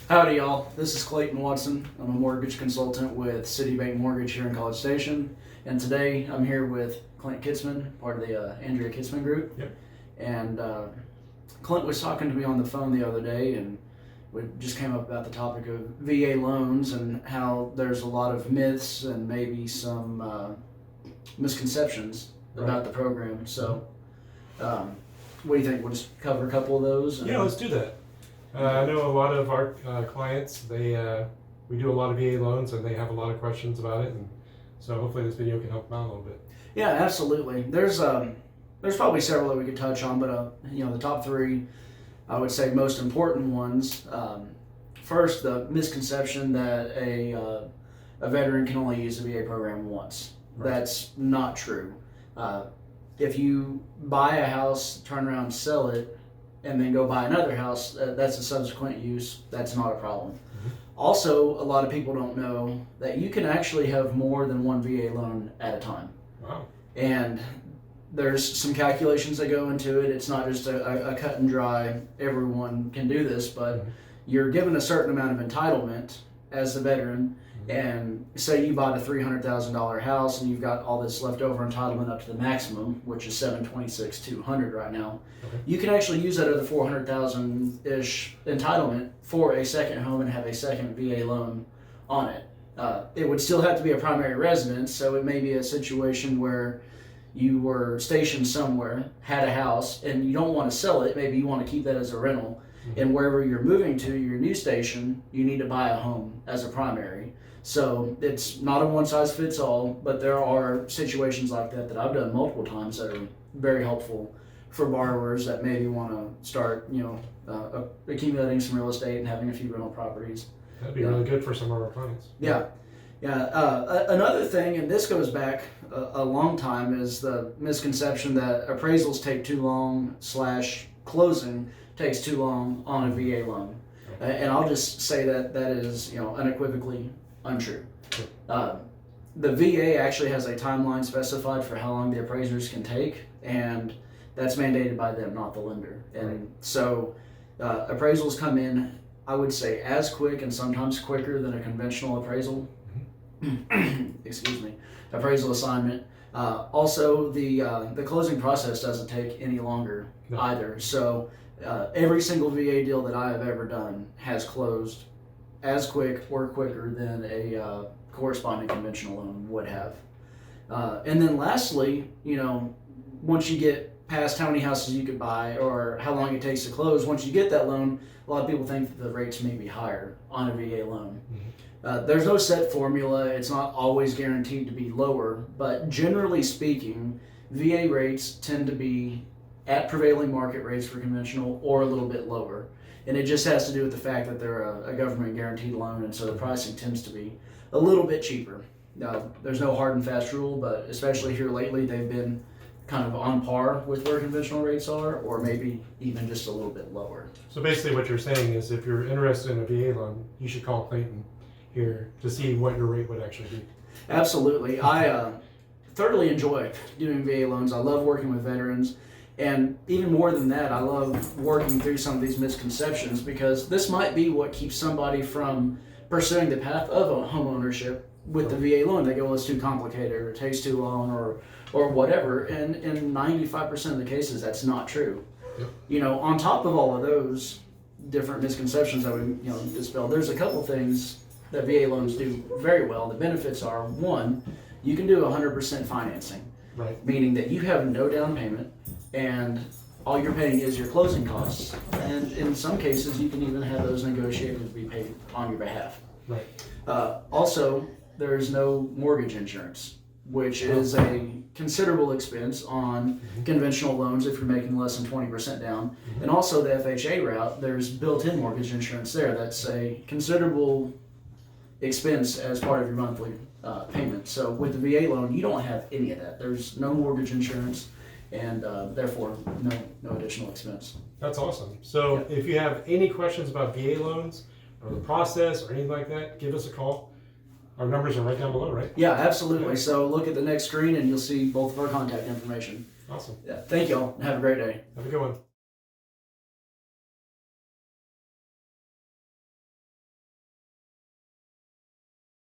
Howdy, y'all. This is Clayton Watson. I'm a mortgage consultant with Citibank Mortgage here in College Station. And today I'm here with Clint Kitzman, part of the Andrea Kitzman group. Yep. And Clint was talking to me on the phone the other day, and we just came up about the topic of VA loans and how there's a lot of myths and maybe some misconceptions about the program. So, what do you think? We'll just cover a couple of those? Yeah, let's do that. I know a lot of our clients, we do a lot of VA loans and they have a lot of questions about it, and so hopefully this video can help them out a little bit. Yeah, absolutely. There's probably several that we could touch on, but the top three, I would say most important ones. First, the misconception that a veteran can only use the VA program once. Right. That's not true. If you buy a house, turn around and sell it, and then go buy another house, that's a subsequent use. That's not a problem. Mm-hmm. Also, a lot of people don't know that you can actually have more than one VA loan at a time. Wow. And there's some calculations that go into it. It's not just a cut and dry, everyone can do this, but you're given a certain amount of entitlement as the veteran. And say you bought a $300,000 house and you've got all this leftover entitlement up to the maximum, which is $726,200 right now. Okay. You can actually use that other $400,000-ish entitlement for a second home and have a second VA loan on it. It would still have to be a primary residence, so it may be a situation where you were stationed somewhere, had a house, and you don't want to sell it. Maybe you want to keep that as a rental. Mm-hmm. And wherever you're moving to, your new station, you need to buy a home as a primary. So it's not a one-size-fits-all, but there are situations like that I've done multiple times that are very helpful for borrowers that maybe want to start, accumulating some real estate and having a few rental properties. That'd be really good for some of our clients. Yeah. Another thing, and this goes back a long time, is the misconception that appraisals take too long / closing takes too long on a VA loan. Okay. And I'll just say that is, unequivocally untrue. Sure. The VA actually has a timeline specified for how long the appraisers can take, and that's mandated by them, not the lender. And so appraisals come in, I would say, as quick and sometimes quicker than a conventional appraisal. Excuse me, appraisal assignment. Also, the closing process doesn't take any longer either. So every single VA deal that I have ever done has closed as quick or quicker than a corresponding conventional loan would have. And then lastly, once you get past how many houses you could buy or how long it takes to close, once you get that loan, a lot of people think that the rates may be higher on a VA loan. Mm-hmm. There's no set formula. It's not always guaranteed to be lower, but generally speaking, VA rates tend to be at prevailing market rates for conventional or a little bit lower. And it just has to do with the fact that they're a government guaranteed loan, and so the pricing tends to be a little bit cheaper. There's no hard and fast rule, but especially here lately, they've been kind of on par with where conventional rates are, or maybe even just a little bit lower. So basically what you're saying is if you're interested in a VA loan, you should call Clayton here to see what your rate would actually be. Absolutely. I thoroughly enjoy doing VA loans. I love working with veterans. And even more than that, I love working through some of these misconceptions, because this might be what keeps somebody from pursuing the path of home ownership with the VA loan. They go, well, it's too complicated, or it takes too long, or whatever. And in 95% of the cases, that's not true. Yep. On top of all of those different misconceptions that we dispelled, there's a couple things that VA loans do very well. The benefits are, one, you can do 100% financing, right? Meaning that you have no down payment, and all you're paying is your closing costs. And in some cases, you can even have those negotiated to be paid on your behalf. Right. Also, there is no mortgage insurance, which is a considerable expense on conventional loans if you're making less than 20% down. Mm-hmm. And also the FHA route, there's built-in mortgage insurance there. That's a considerable expense as part of your monthly payment. So with the VA loan, you don't have any of that. There's no mortgage insurance, and therefore no additional expense. That's awesome. So if you have any questions about VA loans or the process or anything like that, give us a call. Our numbers are right down below, right? Yeah, absolutely. So look at the next screen and you'll see both of our contact information. Awesome. Yeah. Thank you all. Have a great day. Have a good one.